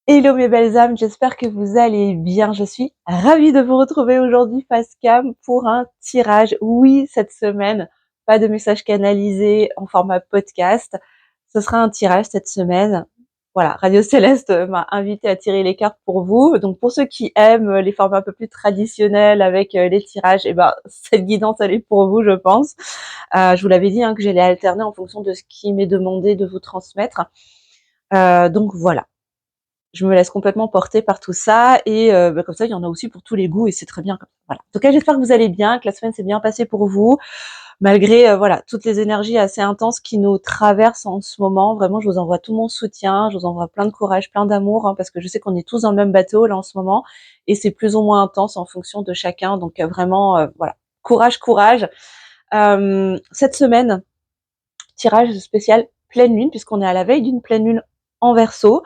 Hello mes belles âmes, j'espère que vous allez bien. Je suis ravie de vous retrouver aujourd'hui face cam pour un tirage. Oui, cette semaine, pas de message canalisé en format podcast. Ce sera un tirage cette semaine. Voilà, Radio Céleste m'a invité à tirer les cartes pour vous. Donc pour ceux qui aiment les formats un peu plus traditionnels avec les tirages, cette guidance elle est pour vous, je pense. Je vous l'avais dit que j'allais alterner en fonction de ce qui m'est demandé de vous transmettre. Donc voilà. Je me laisse complètement porter par tout ça et comme ça, il y en a aussi pour tous les goûts et c'est très bien comme ça. Voilà. En tout cas, j'espère que vous allez bien, que la semaine s'est bien passée pour vous, malgré voilà toutes les énergies assez intenses qui nous traversent en ce moment. Vraiment, je vous envoie tout mon soutien, je vous envoie plein de courage, plein d'amour, parce que je sais qu'on est tous dans le même bateau là en ce moment et c'est plus ou moins intense en fonction de chacun. Donc vraiment, voilà, courage, courage. Cette semaine, tirage spécial pleine lune puisqu'on est à la veille d'une pleine lune en Verseau.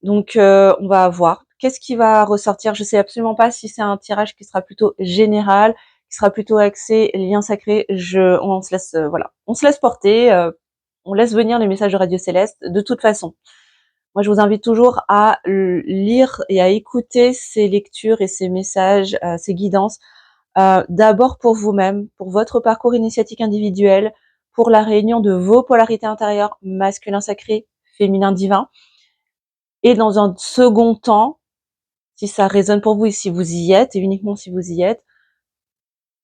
Donc on va voir qu'est-ce qui va ressortir. Je sais absolument pas si c'est un tirage qui sera plutôt général, qui sera plutôt axé lien sacré. On se laisse voilà, on se laisse porter, on laisse venir les messages de Radio Céleste. De toute façon, moi je vous invite toujours à lire et à écouter ces lectures et ces messages, ces guidances. D'abord pour vous-même, pour votre parcours initiatique individuel, pour la réunion de vos polarités intérieures, masculin sacré, féminin divin. Et dans un second temps, si ça résonne pour vous et si vous y êtes, et uniquement si vous y êtes,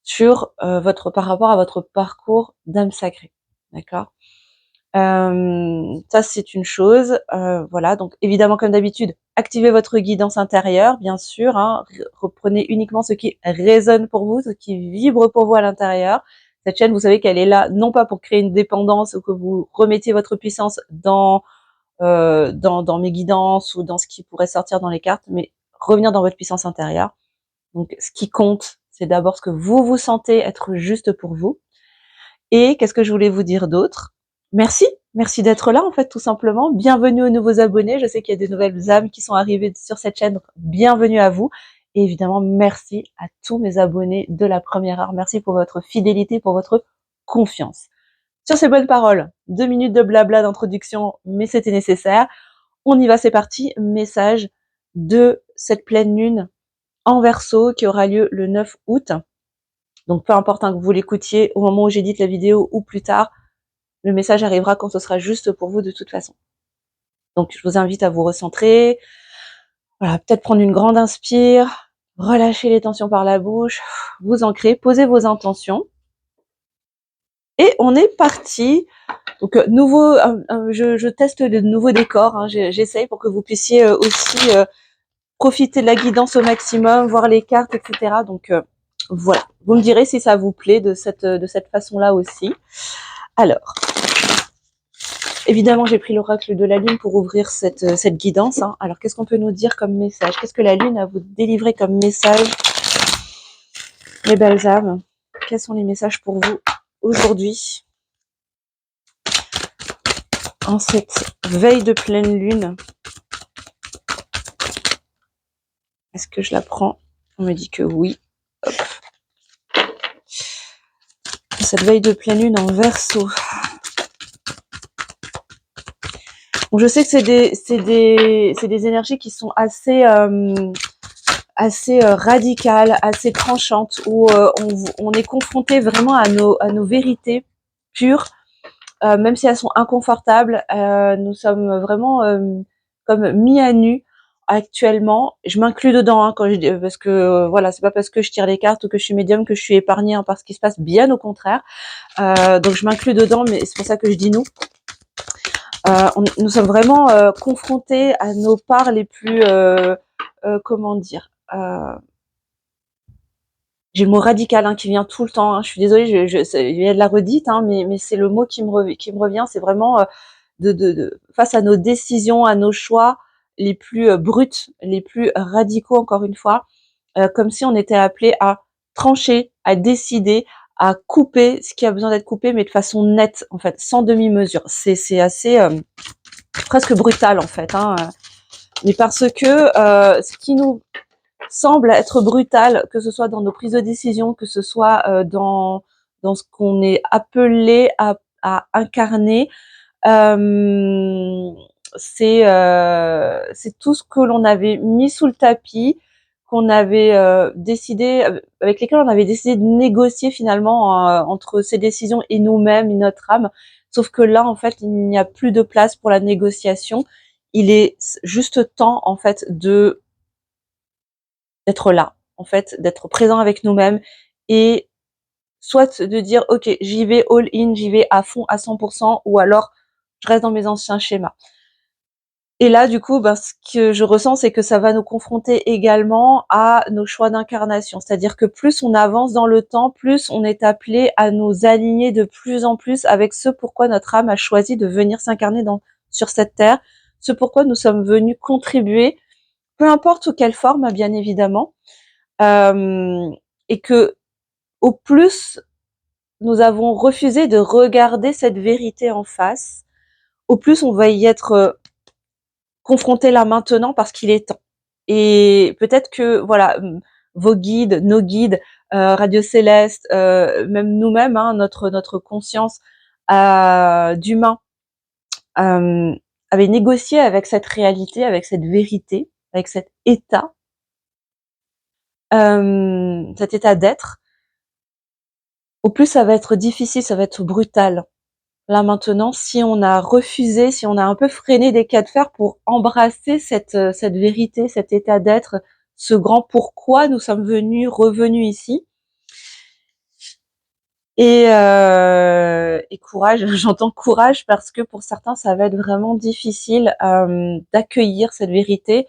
sur par rapport à votre parcours d'âme sacrée. D'accord. Ça c'est une chose. Voilà, donc évidemment comme d'habitude, activez votre guidance intérieure, bien sûr. Reprenez uniquement ce qui résonne pour vous, ce qui vibre pour vous à l'intérieur. Cette chaîne, vous savez qu'elle est là, non pas pour créer une dépendance ou que vous remettiez votre puissance dans mes guidances ou dans ce qui pourrait sortir dans les cartes, mais revenir dans votre puissance intérieure. Donc, ce qui compte, c'est d'abord ce que vous vous sentez être juste pour vous. Et qu'est-ce que je voulais vous dire d'autre? Merci d'être là en fait, tout simplement. Bienvenue aux nouveaux abonnés. Je sais qu'il y a des nouvelles âmes qui sont arrivées sur cette chaîne, donc bienvenue à vous. Et évidemment, merci à tous mes abonnés de la première heure. Merci pour votre fidélité, pour votre confiance. Sur ces bonnes paroles, 2 minutes de blabla d'introduction, mais c'était nécessaire. On y va, c'est parti. Message de cette pleine lune en Verseau qui aura lieu le 9 août. Donc peu importe que vous l'écoutiez au moment où j'édite la vidéo ou plus tard, le message arrivera quand ce sera juste pour vous de toute façon. Donc je vous invite à vous recentrer. Voilà, peut-être prendre une grande inspire, relâcher les tensions par la bouche, vous ancrer, posez vos intentions. Et on est parti. Donc je teste de nouveaux décors. J'essaye pour que vous puissiez aussi profiter de la guidance au maximum, voir les cartes, etc. Donc voilà. Vous me direz si ça vous plaît de cette façon-là aussi. Alors, évidemment, j'ai pris l'oracle de la lune pour ouvrir cette guidance. Alors, qu'est-ce qu'on peut nous dire comme message? Qu'est-ce que la lune a vous délivré comme message, mes belles âmes? Quels sont les messages pour vous aujourd'hui, en cette veille de pleine lune? Est-ce que je la prends? On me dit que oui. Hop. Cette veille de pleine lune en Verseau. Donc je sais que c'est des énergies qui sont assez radicales, assez tranchantes, où on est confronté vraiment à nos vérités pures, même si elles sont inconfortables. Nous sommes vraiment comme mis à nu actuellement. Je m'inclus dedans quand je dis, parce que voilà, c'est pas parce que je tire les cartes ou que je suis médium que je suis épargnée par ce qui se passe, bien au contraire. Donc je m'inclus dedans, mais c'est pour ça que je dis nous. Nous sommes vraiment confrontés à nos parts les plus, comment dire, j'ai le mot radical qui vient tout le temps. Je suis désolée, il y a de la redite, mais c'est le mot qui me revient. C'est vraiment face à nos décisions, à nos choix les plus bruts, les plus radicaux, encore une fois, comme si on était appelé à trancher, à décider, à couper ce qui a besoin d'être coupé, mais de façon nette, en fait, sans demi-mesure. C'est assez presque brutal, en fait. Mais parce que ce qui nous semble être brutal, que ce soit dans nos prises de décision, que ce soit dans ce qu'on est appelé à incarner, c'est tout ce que l'on avait mis sous le tapis, qu'on avait décidé, avec lesquels on avait décidé de négocier finalement entre ces décisions et nous-mêmes et notre âme. Sauf que là, en fait, il n'y a plus de place pour la négociation. Il est juste temps, en fait, d'être là, en fait, d'être présent avec nous-mêmes et soit de dire ok, j'y vais all in, j'y vais à fond à 100%, ou alors je reste dans mes anciens schémas. Et là, du coup, ce que je ressens, c'est que ça va nous confronter également à nos choix d'incarnation. C'est-à-dire que plus on avance dans le temps, plus on est appelé à nous aligner de plus en plus avec ce pourquoi notre âme a choisi de venir s'incarner sur cette terre, ce pourquoi nous sommes venus contribuer, peu importe sous quelle forme, bien évidemment, et que au plus nous avons refusé de regarder cette vérité en face, au plus on va y être confronté là maintenant parce qu'il est temps. Et peut-être que voilà, vos guides, nos guides, Radio Céleste, même nous-mêmes, hein, notre conscience d'humain avait négocié avec cette réalité, avec cette vérité, avec cet état d'être. Au plus ça va être difficile, ça va être brutal. Là maintenant, si on a refusé, si on a un peu freiné des cas de fer pour embrasser cette vérité, cet état d'être, ce grand pourquoi nous sommes revenus ici. Et courage, j'entends courage parce que pour certains, ça va être vraiment difficile d'accueillir cette vérité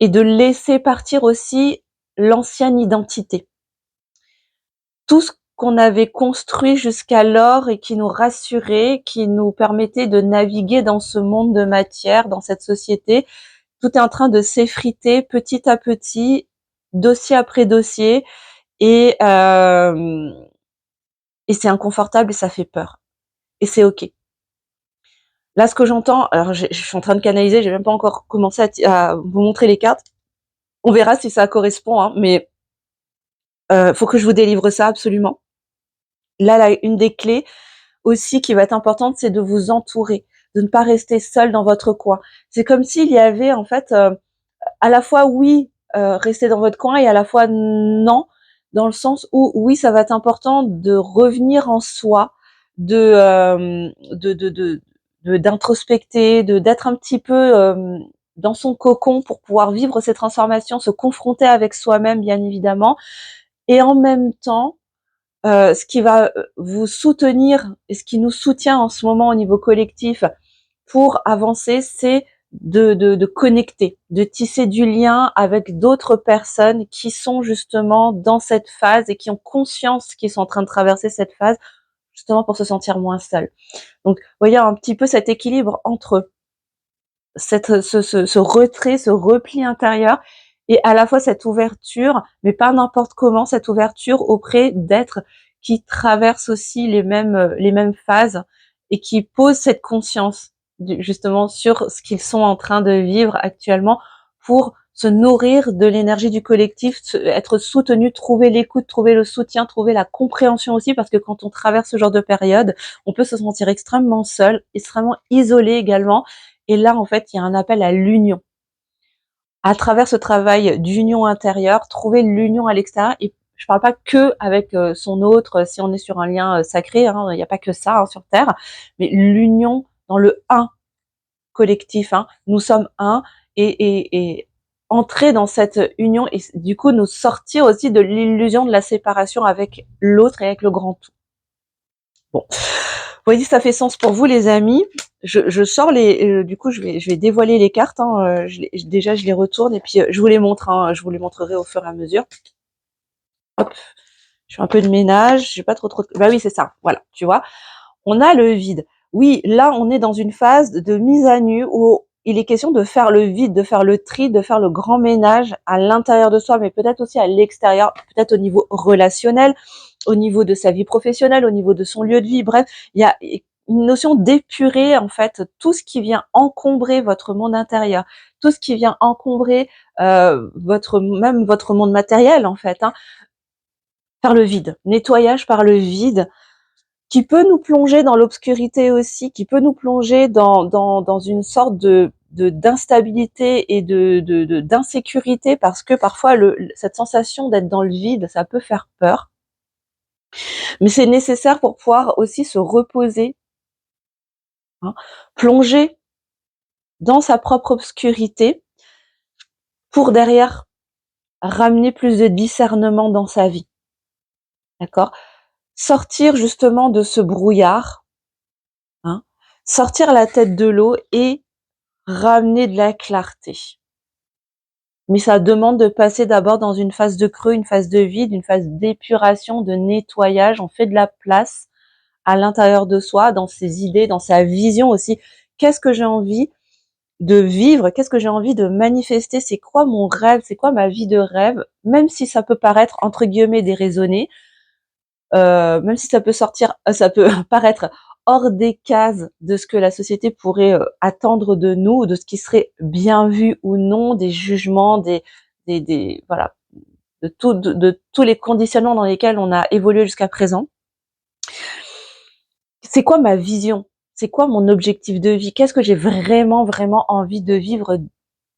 et de laisser partir aussi l'ancienne identité. Tout ce qu'on avait construit jusqu'alors et qui nous rassurait, qui nous permettait de naviguer dans ce monde de matière, dans cette société, tout est en train de s'effriter petit à petit, dossier après dossier, et c'est inconfortable et ça fait peur. Et c'est ok. Là, ce que j'entends, alors je suis en train de canaliser, j'ai même pas encore commencé à vous montrer les cartes. On verra si ça correspond, hein, mais faut que je vous délivre ça absolument. Là, une des clés aussi qui va être importante, c'est de vous entourer, de ne pas rester seul dans votre coin. C'est comme s'il y avait en fait à la fois oui, rester dans votre coin, et à la fois non, dans le sens où oui, ça va être important de revenir en soi, d'introspecter, d'être un petit peu dans son cocon pour pouvoir vivre ces transformations, se confronter avec soi-même bien évidemment, et en même temps ce qui va vous soutenir et ce qui nous soutient en ce moment au niveau collectif pour avancer, c'est de connecter, de tisser du lien avec d'autres personnes qui sont justement dans cette phase et qui ont conscience qu'ils sont en train de traverser cette phase, justement pour se sentir moins seuls. Donc, vous voyez un petit peu cet équilibre entre ce retrait, ce repli intérieur, et à la fois cette ouverture, mais pas n'importe comment, cette ouverture auprès d'êtres qui traversent aussi les mêmes phases et qui posent cette conscience justement sur ce qu'ils sont en train de vivre actuellement pour se nourrir de l'énergie du collectif, être soutenu, trouver l'écoute, trouver le soutien, trouver la compréhension aussi, parce que quand on traverse ce genre de période, on peut se sentir extrêmement seul, extrêmement isolé également. Et là, en fait, il y a un appel à l'union. À travers ce travail d'union intérieure, trouver l'union à l'extérieur. Et je parle pas que avec son autre, si on est sur un lien sacré, hein, il n'y a pas que ça sur Terre, mais l'union dans le un collectif. Nous sommes un, et entrer dans cette union et du coup nous sortir aussi de l'illusion de la séparation avec l'autre et avec le grand tout. Bon, vous voyez, ça fait sens pour vous, les amis. Je sors du coup, je vais dévoiler les cartes. Déjà, je les retourne et puis je vous les montre. Je vous les montrerai au fur et à mesure. Hop, je fais un peu de ménage. J'ai pas trop. Bah oui, c'est ça. Voilà, tu vois. On a le vide. Oui, là, on est dans une phase de mise à nu où il est question de faire le vide, de faire le tri, de faire le grand ménage à l'intérieur de soi, mais peut-être aussi à l'extérieur, peut-être au niveau relationnel, au niveau de sa vie professionnelle, au niveau de son lieu de vie. Bref, il y a une notion d'épurer, en fait, tout ce qui vient encombrer votre monde intérieur, tout ce qui vient encombrer votre monde matériel, en fait. Faire le vide, nettoyage par le vide, qui peut nous plonger dans l'obscurité aussi, qui peut nous plonger dans une sorte d'instabilité et d'insécurité, parce que parfois cette sensation d'être dans le vide, ça peut faire peur. Mais c'est nécessaire pour pouvoir aussi se reposer, hein, plonger dans sa propre obscurité pour derrière ramener plus de discernement dans sa vie. D'accord? Sortir justement de ce brouillard, hein, sortir la tête de l'eau et ramener de la clarté. Mais ça demande de passer d'abord dans une phase de creux, une phase de vide, une phase d'épuration, de nettoyage. On fait de la place à l'intérieur de soi, dans ses idées, dans sa vision aussi. Qu'est-ce que j'ai envie de vivre? Qu'est-ce que j'ai envie de manifester? C'est quoi mon rêve? C'est quoi ma vie de rêve? Même si ça peut paraître, entre guillemets, déraisonné, même si ça peut paraître hors des cases de ce que la société pourrait attendre de nous, de ce qui serait bien vu ou non, des jugements, voilà, de tous les conditionnements dans lesquels on a évolué jusqu'à présent. C'est quoi ma vision? C'est quoi mon objectif de vie? Qu'est-ce que j'ai vraiment, vraiment envie de vivre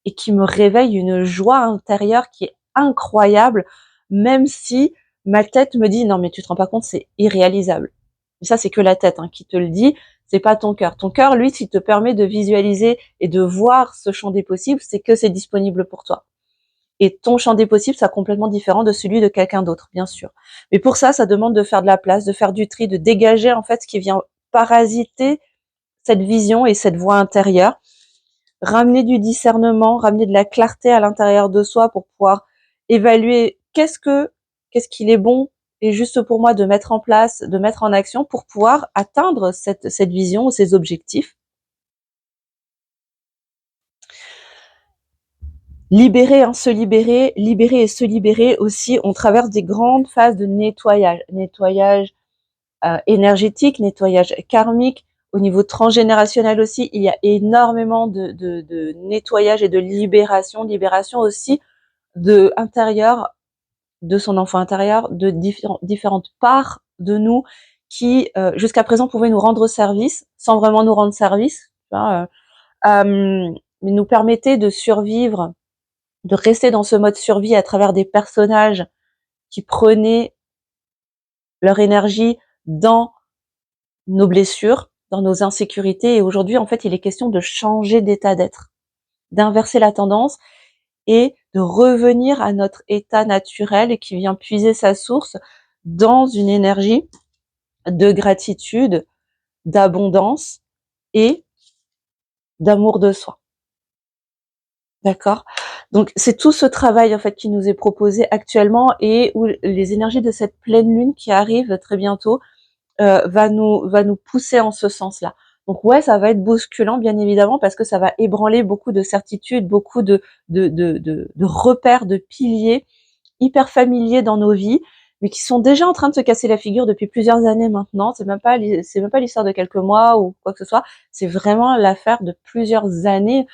et qui me réveille une joie intérieure qui est incroyable, même si ma tête me dit: «Non, mais tu te rends pas compte, c'est irréalisable». Mais ça, c'est que la tête, hein, qui te le dit, c'est pas ton cœur. Ton cœur, lui, s'il te permet de visualiser et de voir ce champ des possibles, c'est que c'est disponible pour toi. Et ton champ des possibles sera complètement différent de celui de quelqu'un d'autre, bien sûr. Mais pour ça, ça demande de faire de la place, de faire du tri, de dégager, en fait, ce qui vient parasiter cette vision et cette voix intérieure. Ramener du discernement, ramener de la clarté à l'intérieur de soi pour pouvoir évaluer qu'est-ce qu'il est bon et juste pour moi de mettre en place, de mettre en action pour pouvoir atteindre cette vision ou ces objectifs. Libérer, hein, se libérer, libérer et se libérer aussi. On traverse des grandes phases de nettoyage énergétique, nettoyage karmique. Au niveau transgénérationnel aussi, il y a énormément de nettoyage et de libération aussi de intérieur, de son enfant intérieur, de différentes parts de nous qui jusqu'à présent pouvaient nous rendre service sans vraiment nous rendre service, tu vois, mais nous permettaient de survivre, de rester dans ce mode survie à travers des personnages qui prenaient leur énergie dans nos blessures, dans nos insécurités. Et aujourd'hui, en fait, il est question de changer d'état d'être, d'inverser la tendance et de revenir à notre état naturel qui vient puiser sa source dans une énergie de gratitude, d'abondance et d'amour de soi. D'accord? Donc c'est tout ce travail en fait qui nous est proposé actuellement et où les énergies de cette pleine lune qui arrive très bientôt va nous pousser en ce sens-là. Donc ouais, ça va être bousculant bien évidemment parce que ça va ébranler beaucoup de certitudes, beaucoup de repères, de piliers hyper familiers dans nos vies, mais qui sont déjà en train de se casser la figure depuis plusieurs années maintenant. C'est même pas l'histoire de quelques mois ou quoi que ce soit. C'est vraiment l'affaire de plusieurs années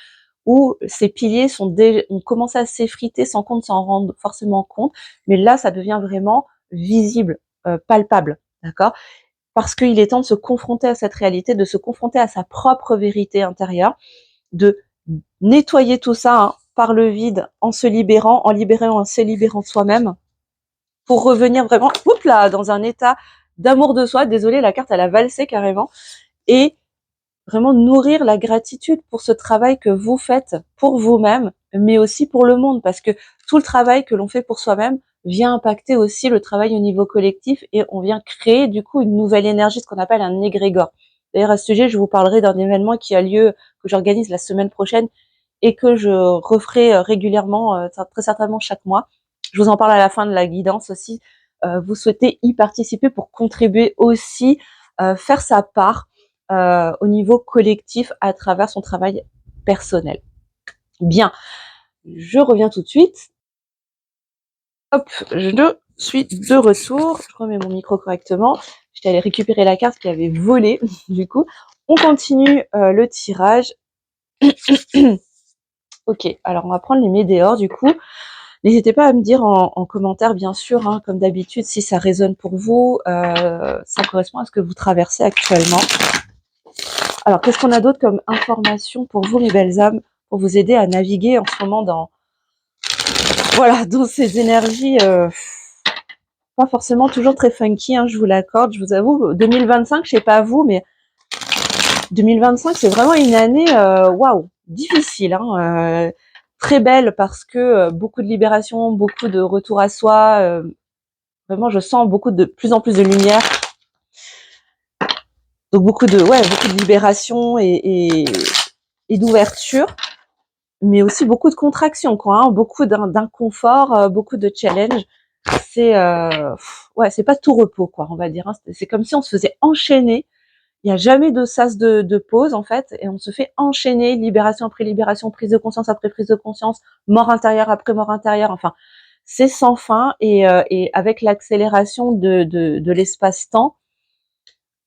où ces piliers ont commencé à s'effriter sans qu'on ne s'en rende forcément compte. Mais là, ça devient vraiment visible, palpable. D'accord? Parce qu'il est temps de se confronter à cette réalité, de se confronter à sa propre vérité intérieure, de nettoyer tout ça, hein, par le vide, en se libérant, en se libérant soi-même, pour revenir vraiment, oups là, dans un état d'amour de soi. Désolée, la carte elle a valsé carrément, et vraiment nourrir la gratitude pour ce travail que vous faites pour vous-même, mais aussi pour le monde, parce que tout le travail que l'on fait pour soi-même vient impacter aussi le travail au niveau collectif et on vient créer du coup une nouvelle énergie, ce qu'on appelle un égrégore. D'ailleurs, à ce sujet, je vous parlerai d'un événement qui a lieu, que j'organise la semaine prochaine et que je referai régulièrement, très certainement chaque mois. Je vous en parle à la fin de la guidance aussi. Vous souhaitez y participer pour contribuer aussi, faire sa part au niveau collectif à travers son travail personnel. Bien, je reviens tout de suite. Hop, je suis de retour. Je remets mon micro correctement. J'étais allée récupérer la carte qui avait volé. Du coup, on continue le tirage. Ok, alors on va prendre les météores du coup. N'hésitez pas à me dire en commentaire, bien sûr, hein, comme d'habitude, si ça résonne pour vous, ça correspond à ce que vous traversez actuellement. Alors, qu'est-ce qu'on a d'autre comme information pour vous, mes belles âmes, pour vous aider à naviguer en ce moment dans, voilà, dans ces énergies pas forcément toujours très funky, hein, je vous l'accorde, je vous avoue. 2025, je sais pas vous, mais 2025, c'est vraiment une année, waouh, difficile, hein, très belle parce que beaucoup de libération, beaucoup de retour à soi. Vraiment, je sens de plus en plus de lumière. Donc beaucoup de libération et d'ouverture, mais aussi beaucoup de contraction, quoi, hein, beaucoup d'inconfort, beaucoup de challenge. C'est c'est pas tout repos, quoi, on va dire, hein. C'est comme si on se faisait enchaîner. Il n'y a jamais de sas de pause, en fait, et on se fait enchaîner, libération après libération, prise de conscience après prise de conscience, mort intérieure après mort intérieure. Enfin, c'est sans fin, et avec l'accélération de l'espace-temps,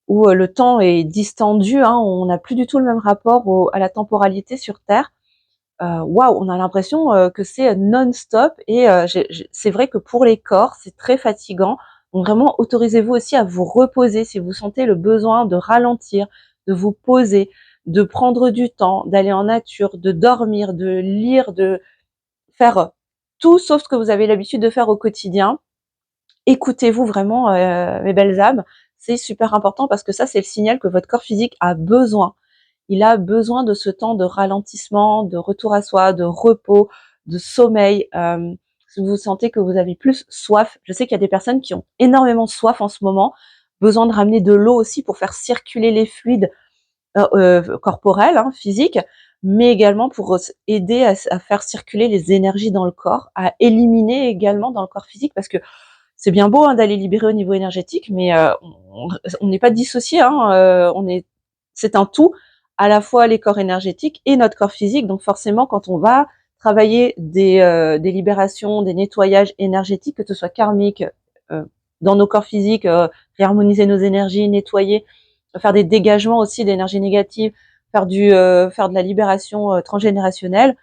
où le temps est distendu, hein, on n'a plus du tout le même rapport à la temporalité sur Terre. Waouh, on a l'impression que c'est non-stop, et c'est vrai que pour les corps, c'est très fatigant. Donc vraiment, autorisez-vous aussi à vous reposer si vous sentez le besoin de ralentir, de vous poser, de prendre du temps, d'aller en nature, de dormir, de lire, de faire tout sauf ce que vous avez l'habitude de faire au quotidien. Écoutez-vous vraiment, mes belles âmes, c'est super important parce que ça, c'est le signal que votre corps physique a besoin. Il a besoin de ce temps de ralentissement, de retour à soi, de repos, de sommeil. Si vous sentez que vous avez plus soif, je sais qu'il y a des personnes qui ont énormément soif en ce moment, besoin de ramener de l'eau aussi pour faire circuler les fluides corporels, hein, physiques, mais également pour aider à faire circuler les énergies dans le corps, à éliminer également dans le corps physique, parce que c'est bien beau, hein, d'aller libérer au niveau énergétique, mais on n'est pas dissocié, hein, c'est un tout, à la fois les corps énergétiques et notre corps physique. Donc forcément, quand on va travailler des libérations, des nettoyages énergétiques, que ce soit karmique, dans nos corps physiques, réharmoniser nos énergies, nettoyer, faire des dégagements aussi d'énergie négative, faire de la libération transgénérationnelle.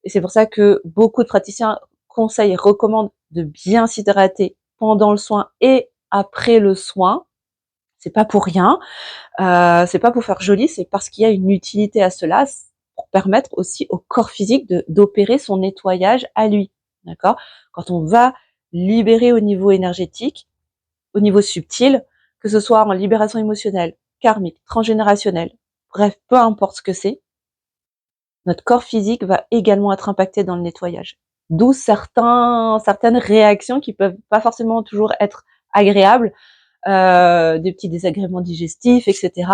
Et c'est pour ça que beaucoup de praticiens conseillent, recommandent de bien s'hydrater pendant le soin et après le soin. C'est pas pour rien, c'est pas pour faire joli, c'est parce qu'il y a une utilité à cela, pour permettre aussi au corps physique d'opérer son nettoyage à lui, d'accord? Quand on va libérer au niveau énergétique, au niveau subtil, que ce soit en libération émotionnelle, karmique, transgénérationnelle, bref, peu importe ce que c'est, notre corps physique va également être impacté dans le nettoyage. D'où certaines réactions qui peuvent pas forcément toujours être agréables, des petits désagréments digestifs, etc.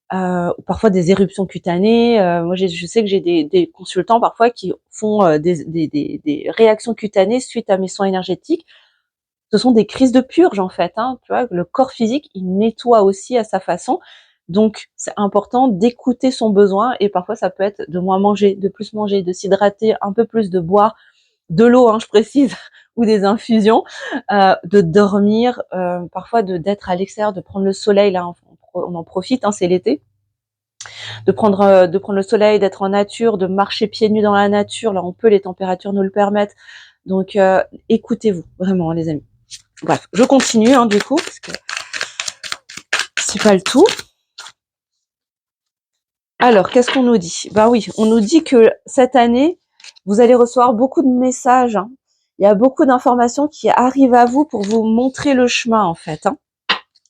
Parfois des éruptions cutanées. Moi, je sais que j'ai des consultants parfois qui font des réactions cutanées suite à mes soins énergétiques. Ce sont des crises de purge, en fait, hein, tu vois? Le corps physique, il nettoie aussi à sa façon. Donc c'est important d'écouter son besoin, et parfois ça peut être de moins manger, de plus manger, de s'hydrater un peu plus, de boire de l'eau, hein, je précise, ou des infusions, de dormir, parfois d'être à l'extérieur, de prendre le soleil. Là, on en profite, hein, c'est l'été. De prendre le soleil, d'être en nature, de marcher pieds nus dans la nature. Là, on peut, les températures nous le permettent. Donc écoutez-vous, vraiment, hein, les amis. Bref, je continue, hein, du coup, parce que c'est pas le tout. Alors, qu'est-ce qu'on nous dit? Bah oui, on nous dit que cette année, vous allez recevoir beaucoup de messages, hein. Il y a beaucoup d'informations qui arrivent à vous pour vous montrer le chemin, en fait, hein.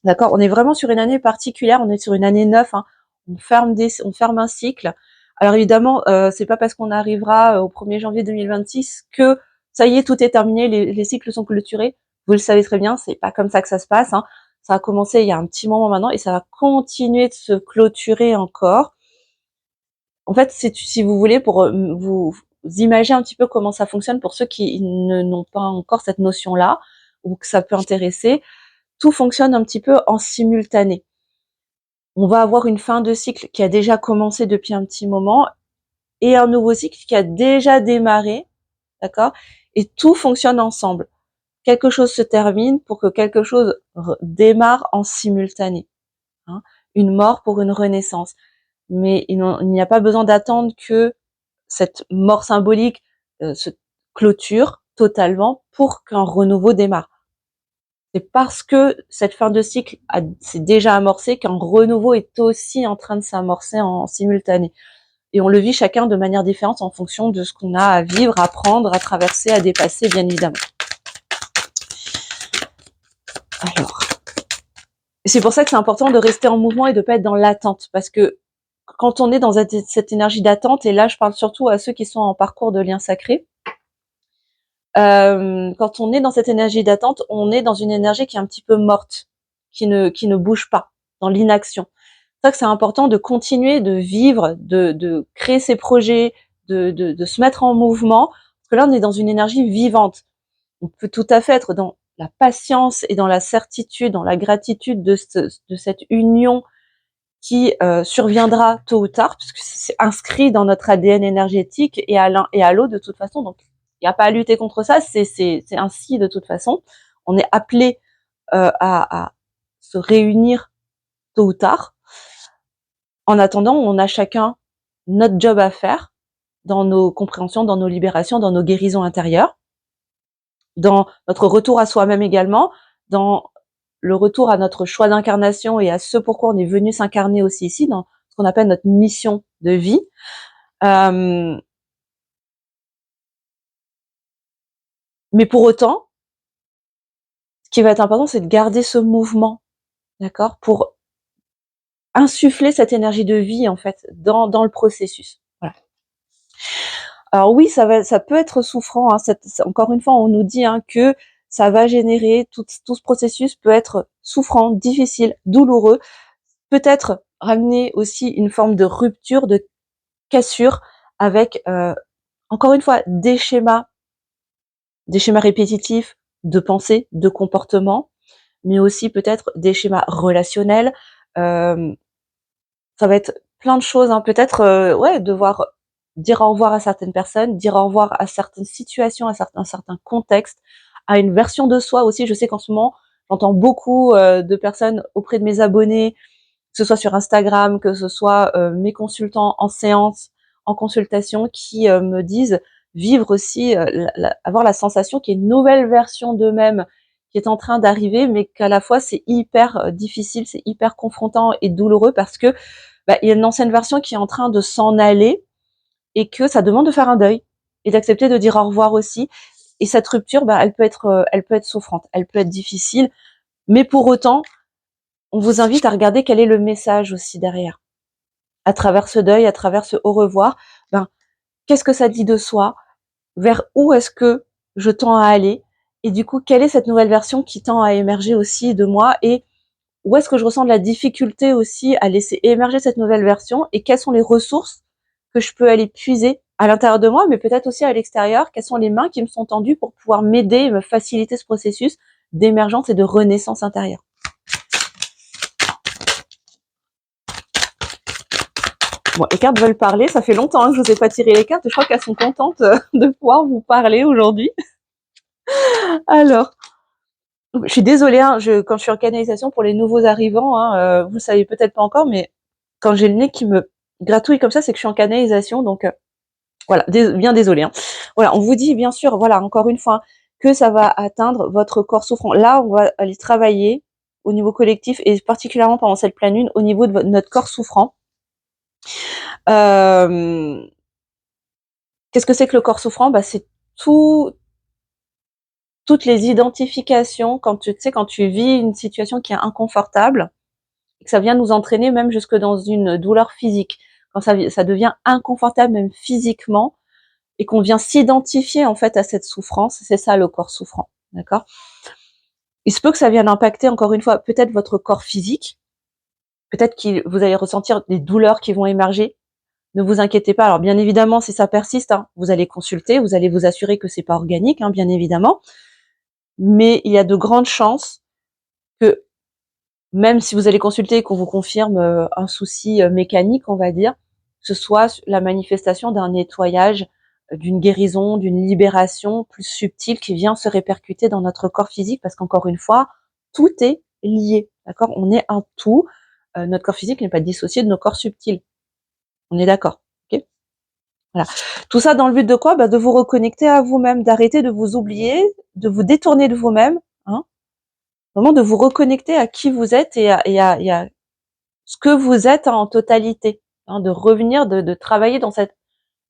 D'accord? On est vraiment sur une année particulière, on est sur une année 9, hein. On ferme un cycle. Alors évidemment, c'est pas parce qu'on arrivera au 1er janvier 2026 que ça y est, tout est terminé, les cycles sont clôturés. Vous le savez très bien, c'est pas comme ça que ça se passe, hein. Ça a commencé il y a un petit moment maintenant, et ça va continuer de se clôturer encore. En fait, si vous voulez, pour vous imaginer un petit peu comment ça fonctionne pour ceux qui n'ont pas encore cette notion-là, ou que ça peut intéresser, tout fonctionne un petit peu en simultané. On va avoir une fin de cycle qui a déjà commencé depuis un petit moment, et un nouveau cycle qui a déjà démarré, d'accord? Et tout fonctionne ensemble. Quelque chose se termine pour que quelque chose démarre en simultané, hein. Une mort pour une renaissance. Mais il n'y a pas besoin d'attendre que cette mort symbolique se clôture totalement pour qu'un renouveau démarre. C'est parce que cette fin de cycle s'est déjà amorcée qu'un renouveau est aussi en train de s'amorcer en simultané. Et on le vit chacun de manière différente en fonction de ce qu'on a à vivre, à prendre, à traverser, à dépasser, bien évidemment. Alors, c'est pour ça que c'est important de rester en mouvement et de pas être dans l'attente, parce que quand on est dans cette énergie d'attente, et là je parle surtout à ceux qui sont en parcours de lien sacré, quand on est dans cette énergie d'attente, on est dans une énergie qui est un petit peu morte, qui ne bouge pas, dans l'inaction. C'est ça que c'est important de continuer de vivre, de créer ses projets, de se mettre en mouvement, parce que là on est dans une énergie vivante. On peut tout à fait être dans la patience et dans la certitude, dans la gratitude de cette union qui surviendra tôt ou tard, puisque c'est inscrit dans notre ADN énergétique et à l'un et à l'autre de toute façon. Donc, il n'y a pas à lutter contre ça, c'est ainsi de toute façon. On est appelé à se réunir tôt ou tard. En attendant, on a chacun notre job à faire dans nos compréhensions, dans nos libérations, dans nos guérisons intérieures, dans notre retour à soi-même également, dans le retour à notre choix d'incarnation et à ce pourquoi on est venu s'incarner aussi ici, dans ce qu'on appelle notre mission de vie. Mais pour autant, ce qui va être important, c'est de garder ce mouvement, d'accord, pour insuffler cette énergie de vie en fait dans le processus. Voilà. Alors oui, ça peut être souffrant. Hein, encore une fois, on nous dit que ça va générer tout ce processus peut être souffrant, difficile, douloureux, peut-être ramener aussi une forme de rupture, de cassure avec encore une fois des schémas répétitifs de pensée, de comportement, mais aussi peut-être des schémas relationnels. Ça va être plein de choses, peut-être devoir dire au revoir à certaines personnes, dire au revoir à certaines situations, à certains contextes, à une version de soi aussi. Je sais qu'en ce moment, j'entends beaucoup de personnes auprès de mes abonnés, que ce soit sur Instagram, que ce soit mes consultants en séance, en consultation, qui me disent vivre aussi, avoir la sensation qu'il y a une nouvelle version d'eux-mêmes qui est en train d'arriver, mais qu'à la fois c'est hyper difficile, c'est hyper confrontant et douloureux parce que il y a une ancienne version qui est en train de s'en aller et que ça demande de faire un deuil et d'accepter de dire au revoir aussi. Et cette rupture, elle peut être souffrante, elle peut être difficile, mais pour autant, on vous invite à regarder quel est le message aussi derrière. À travers ce deuil, à travers ce au revoir, qu'est-ce que ça dit de soi? Vers où est-ce que je tends à aller? Et du coup, quelle est cette nouvelle version qui tend à émerger aussi de moi? Et où est-ce que je ressens de la difficulté aussi à laisser émerger cette nouvelle version? Et quelles sont les ressources que je peux aller puiser à l'intérieur de moi, mais peut-être aussi à l'extérieur? Quelles sont les mains qui me sont tendues pour pouvoir m'aider et me faciliter ce processus d'émergence et de renaissance intérieure? Bon, les cartes veulent parler, ça fait longtemps que je vous ai pas tiré les cartes, je crois qu'elles sont contentes de pouvoir vous parler aujourd'hui. Alors, je suis désolée, quand je suis en canalisation pour les nouveaux arrivants, vous le savez peut-être pas encore, mais quand j'ai le nez qui me gratouille comme ça, c'est que je suis en canalisation, donc voilà, bien désolée. Voilà, on vous dit bien sûr, voilà, encore une fois, que ça va atteindre votre corps souffrant. Là, on va aller travailler au niveau collectif et particulièrement pendant cette pleine lune, au niveau de notre corps souffrant. Qu'est-ce que c'est que le corps souffrant? C'est toutes les identifications quand tu vis une situation qui est inconfortable et que ça vient nous entraîner même jusque dans une douleur physique. Quand ça devient inconfortable même physiquement et qu'on vient s'identifier en fait à cette souffrance, c'est ça le corps souffrant, d'accord? Il se peut que ça vienne impacter encore une fois peut-être votre corps physique, peut-être que vous allez ressentir des douleurs qui vont émerger. Ne vous inquiétez pas. Alors bien évidemment, si ça persiste, vous allez consulter, vous allez vous assurer que c'est pas organique, bien évidemment. Mais il y a de grandes chances que même si vous allez consulter et qu'on vous confirme un souci mécanique, on va dire, ce soit la manifestation d'un nettoyage, d'une guérison, d'une libération plus subtile qui vient se répercuter dans notre corps physique, parce qu'encore une fois, tout est lié, d'accord? On est un tout. Notre corps physique n'est pas dissocié de nos corps subtils. On est d'accord, ok? Voilà. Tout ça dans le but de quoi? De vous reconnecter à vous-même, d'arrêter de vous oublier, de vous détourner de vous-même, hein. Vraiment de vous reconnecter à qui vous êtes et à ce que vous êtes, hein, en totalité, hein, de revenir, de travailler dans cette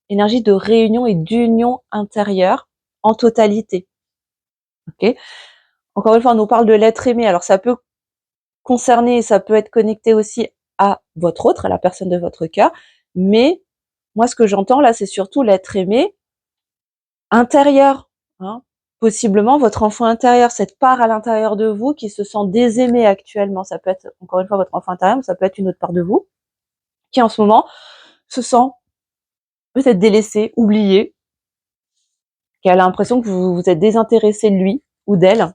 énergie de réunion et d'union intérieure en totalité. OK? Encore une fois, on nous parle de l'être aimé. Alors ça peut concerner, ça peut être connecté aussi à votre autre, à la personne de votre cœur, mais moi ce que j'entends là, c'est surtout l'être aimé intérieur, hein. Possiblement votre enfant intérieur, cette part à l'intérieur de vous qui se sent désaimée actuellement. Ça peut être, encore une fois, votre enfant intérieur, mais ça peut être une autre part de vous qui en ce moment se sent peut-être délaissée, oubliée, qui a l'impression que vous vous êtes désintéressé de lui ou d'elle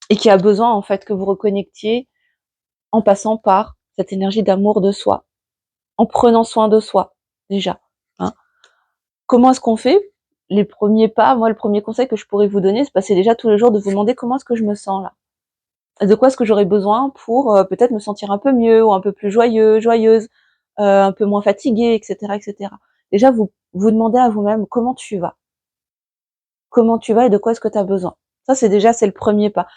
et qui a besoin en fait que vous reconnectiez en passant par cette énergie d'amour de soi, en prenant soin de soi déjà, hein. Comment est-ce qu'on fait? Les premiers pas, moi le premier conseil que je pourrais vous donner, c'est déjà tous les jours de vous demander: «Comment est-ce que je me sens là? De quoi est-ce que j'aurais besoin pour, peut-être me sentir un peu mieux ou un peu plus joyeuse, un peu moins fatiguée?» et cetera et cetera. Déjà vous demandez à vous-même: «Comment tu vas? Comment tu vas et de quoi est-ce que tu as besoin?» Ça c'est le premier pas.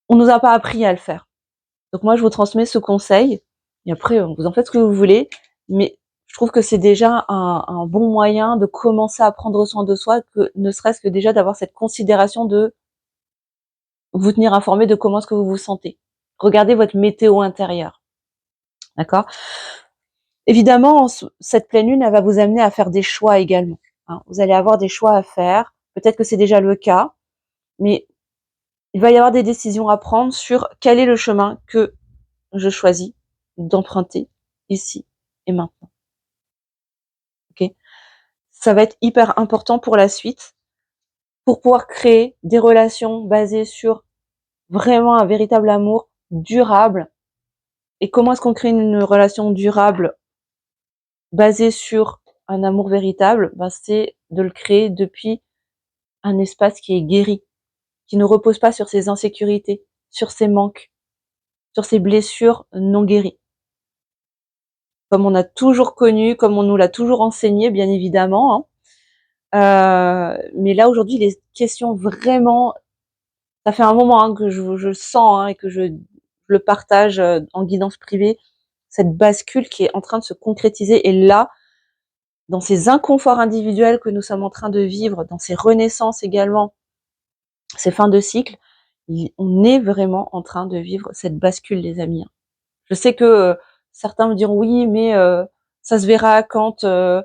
On nous a pas appris à le faire. Donc moi je vous transmets ce conseil et après, vous en faites ce que vous voulez, mais je trouve que c'est déjà un bon moyen de commencer à prendre soin de soi, que ne serait-ce que déjà d'avoir cette considération de vous tenir informé de comment est-ce que vous vous sentez. Regardez votre météo intérieure, d'accord? Évidemment, cette pleine lune, elle va vous amener à faire des choix également, hein. Vous allez avoir des choix à faire, peut-être que c'est déjà le cas, mais il va y avoir des décisions à prendre sur quel est le chemin que je choisis d'emprunter ici et maintenant, OK? Ça va être hyper important pour la suite, pour pouvoir créer des relations basées sur vraiment un véritable amour durable. Et comment est-ce qu'on crée une relation durable basée sur un amour véritable? C'est de le créer depuis un espace qui est guéri, qui ne repose pas sur ses insécurités, sur ses manques, sur ses blessures non guéries. Comme on a toujours connu, comme on nous l'a toujours enseigné, bien évidemment, hein. Mais là, aujourd'hui, il est question vraiment, ça fait un moment, hein, que je sens, hein, et que je le partage, en guidance privée, cette bascule qui est en train de se concrétiser et là, dans ces inconforts individuels que nous sommes en train de vivre, dans ces renaissances également, ces fins de cycle, on est vraiment en train de vivre cette bascule, les amis, hein. Je sais que certains me diront: «Oui, mais ça se verra quand, à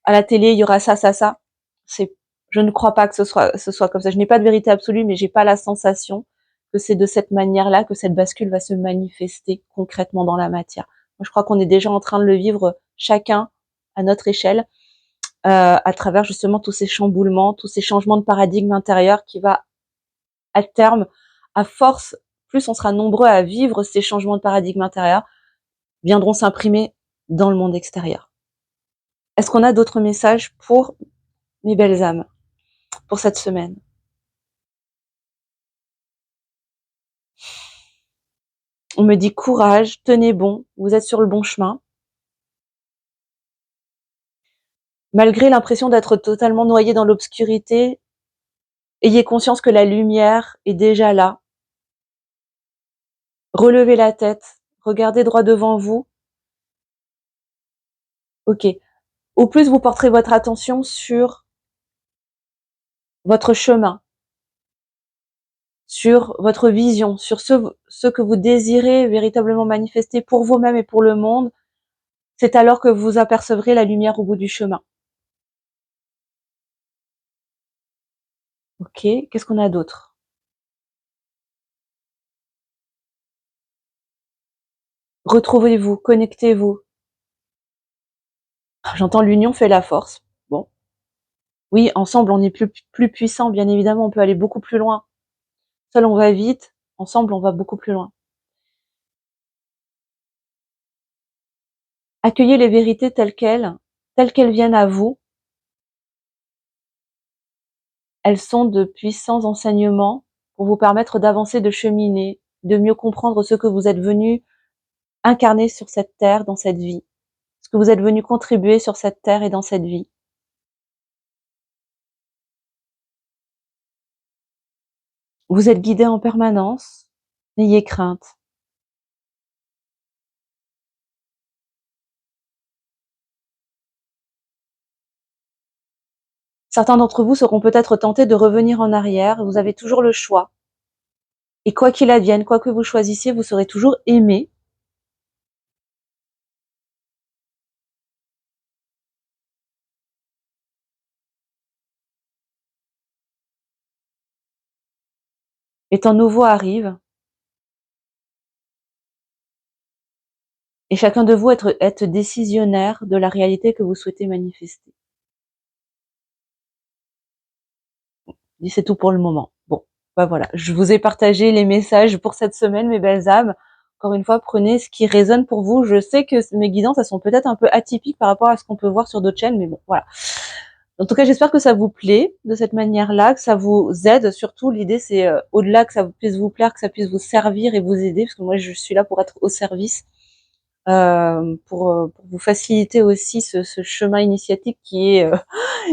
la télé, il y aura ça, ça, ça». C'est Je ne crois pas que ce soit comme ça. Je n'ai pas de vérité absolue, mais j'ai pas la sensation que c'est de cette manière-là que cette bascule va se manifester concrètement dans la matière. Moi, je crois qu'on est déjà en train de le vivre chacun à notre échelle, à travers justement tous ces chamboulements, tous ces changements de paradigme intérieur qui va, à terme, à force, plus on sera nombreux à vivre ces changements de paradigme intérieur, viendront s'imprimer dans le monde extérieur. Est-ce qu'on a d'autres messages pour mes belles âmes, pour cette semaine? On me dit courage, tenez bon, vous êtes sur le bon chemin. Malgré l'impression d'être totalement noyé dans l'obscurité, ayez conscience que la lumière est déjà là. Relevez la tête, regardez droit devant vous. OK. Au plus vous porterez votre attention sur votre chemin, sur votre vision, sur ce que vous désirez véritablement manifester pour vous-même et pour le monde, c'est alors que vous apercevrez la lumière au bout du chemin. OK, qu'est-ce qu'on a d'autre? Retrouvez-vous, connectez-vous. J'entends l'union fait la force. Bon, oui, ensemble on est plus puissant, bien évidemment, on peut aller beaucoup plus loin. Seul on va vite, ensemble on va beaucoup plus loin. Accueillez les vérités telles qu'elles viennent à vous. Elles sont de puissants enseignements pour vous permettre d'avancer, de cheminer, de mieux comprendre ce que vous êtes venu incarner sur cette terre, dans cette vie. que vous êtes venu contribuer sur cette terre et dans cette vie. Vous êtes guidé en permanence, n'ayez crainte. Certains d'entre vous seront peut-être tentés de revenir en arrière, vous avez toujours le choix. Et quoi qu'il advienne, quoi que vous choisissiez, vous serez toujours aimé. Et temps nouveau arrive, et chacun de vous être décisionnaire de la réalité que vous souhaitez manifester. C'est tout pour le moment. Bon, bah voilà, je vous ai partagé les messages pour cette semaine, mes belles âmes. Encore une fois, prenez ce qui résonne pour vous. Je sais que mes guidances, elles sont peut-être un peu atypiques par rapport à ce qu'on peut voir sur d'autres chaînes, mais bon, voilà. En tout cas, j'espère que ça vous plaît de cette manière-là, que ça vous aide. Surtout, l'idée, c'est au-delà que ça puisse vous plaire, que ça puisse vous servir et vous aider, parce que moi, je suis là pour être au service, pour vous faciliter aussi ce chemin initiatique qui est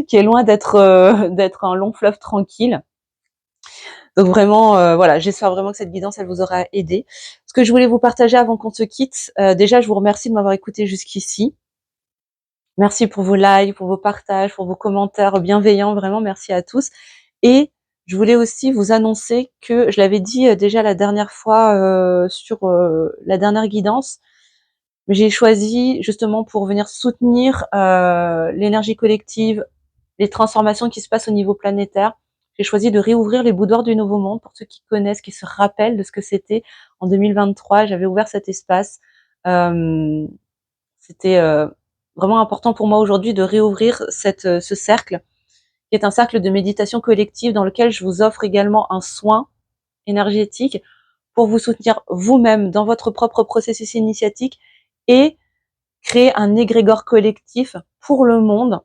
qui est loin d'être un long fleuve tranquille. Donc vraiment, voilà, j'espère vraiment que cette guidance, elle vous aura aidé. Ce que je voulais vous partager avant qu'on se quitte, déjà, je vous remercie de m'avoir écouté jusqu'ici. Merci pour vos likes, pour vos partages, pour vos commentaires bienveillants, vraiment merci à tous. Et je voulais aussi vous annoncer que je l'avais dit déjà la dernière fois sur la dernière guidance, mais j'ai choisi justement pour venir soutenir l'énergie collective, les transformations qui se passent au niveau planétaire. J'ai choisi de réouvrir les boudoirs du Nouveau Monde pour ceux qui connaissent, qui se rappellent de ce que c'était en 2023. J'avais ouvert cet espace. Euh, C'était vraiment important pour moi aujourd'hui de réouvrir ce cercle, qui est un cercle de méditation collective dans lequel je vous offre également un soin énergétique pour vous soutenir vous-même dans votre propre processus initiatique et créer un égrégore collectif pour le monde.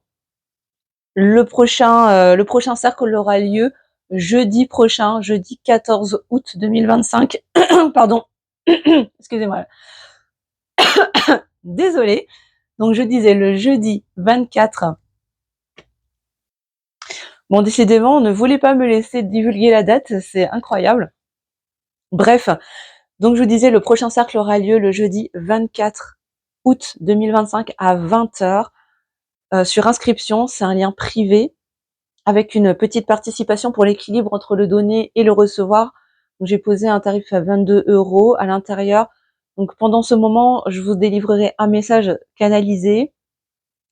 Le prochain cercle aura lieu jeudi prochain, jeudi 14 août 2025. Pardon, excusez-moi. Désolée. Donc je disais le jeudi 24. Bon, décidément, on ne voulait pas me laisser divulguer la date, c'est incroyable. Bref, donc je vous disais, le prochain cercle aura lieu le jeudi 24 août 2025 à 20h. Sur inscription, c'est un lien privé avec une petite participation pour l'équilibre entre le donner et le recevoir. Donc j'ai posé un tarif à 22 € à l'intérieur. Donc pendant ce moment, je vous délivrerai un message canalisé.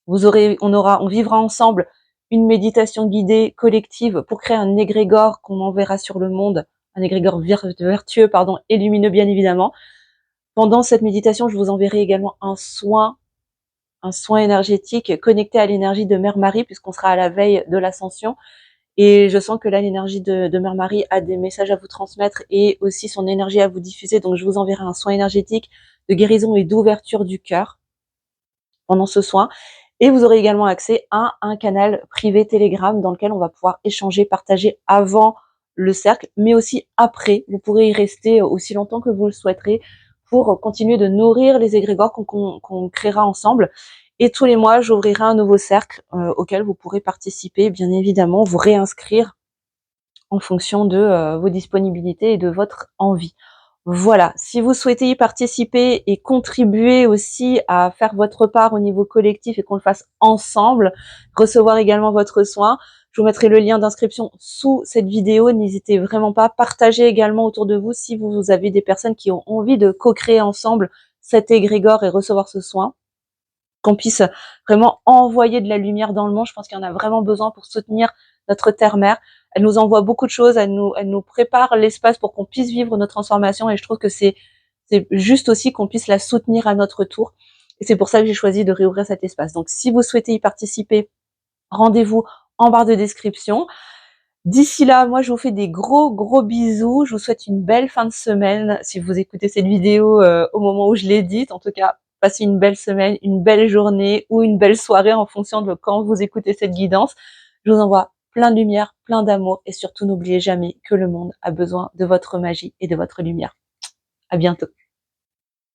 On vivra ensemble une méditation guidée collective pour créer un égrégore qu'on enverra sur le monde, un égrégore vertueux, et lumineux bien évidemment. Pendant cette méditation, je vous enverrai également un soin énergétique connecté à l'énergie de Mère Marie, puisqu'on sera à la veille de l'ascension. Et je sens que là, l'énergie de Mère Marie a des messages à vous transmettre et aussi son énergie à vous diffuser. Donc, je vous enverrai un soin énergétique de guérison et d'ouverture du cœur pendant ce soin. Et vous aurez également accès à un canal privé Telegram dans lequel on va pouvoir échanger, partager avant le cercle, mais aussi après. Vous pourrez y rester aussi longtemps que vous le souhaiterez pour continuer de nourrir les égrégores qu'on créera ensemble. Et tous les mois, j'ouvrirai un nouveau cercle auquel vous pourrez participer, bien évidemment, vous réinscrire en fonction de vos disponibilités et de votre envie. Voilà, si vous souhaitez y participer et contribuer aussi à faire votre part au niveau collectif et qu'on le fasse ensemble, recevoir également votre soin, je vous mettrai le lien d'inscription sous cette vidéo. N'hésitez vraiment pas, partagez également autour de vous si vous avez des personnes qui ont envie de co-créer ensemble cet égrégore et recevoir ce soin, qu'on puisse vraiment envoyer de la lumière dans le monde. Je pense qu'il y en a vraiment besoin pour soutenir notre terre-mère. Elle nous envoie beaucoup de choses, elle nous prépare l'espace pour qu'on puisse vivre nos transformations et je trouve que c'est juste aussi qu'on puisse la soutenir à notre tour. Et c'est pour ça que j'ai choisi de réouvrir cet espace. Donc si vous souhaitez y participer, rendez-vous en barre de description. D'ici là, moi je vous fais des gros bisous. Je vous souhaite une belle fin de semaine. Si vous écoutez cette vidéo au moment où je l'édite, en tout cas, passez une belle semaine, une belle journée ou une belle soirée en fonction de quand vous écoutez cette guidance. Je vous envoie plein de lumière, plein d'amour et surtout n'oubliez jamais que le monde a besoin de votre magie et de votre lumière. À bientôt.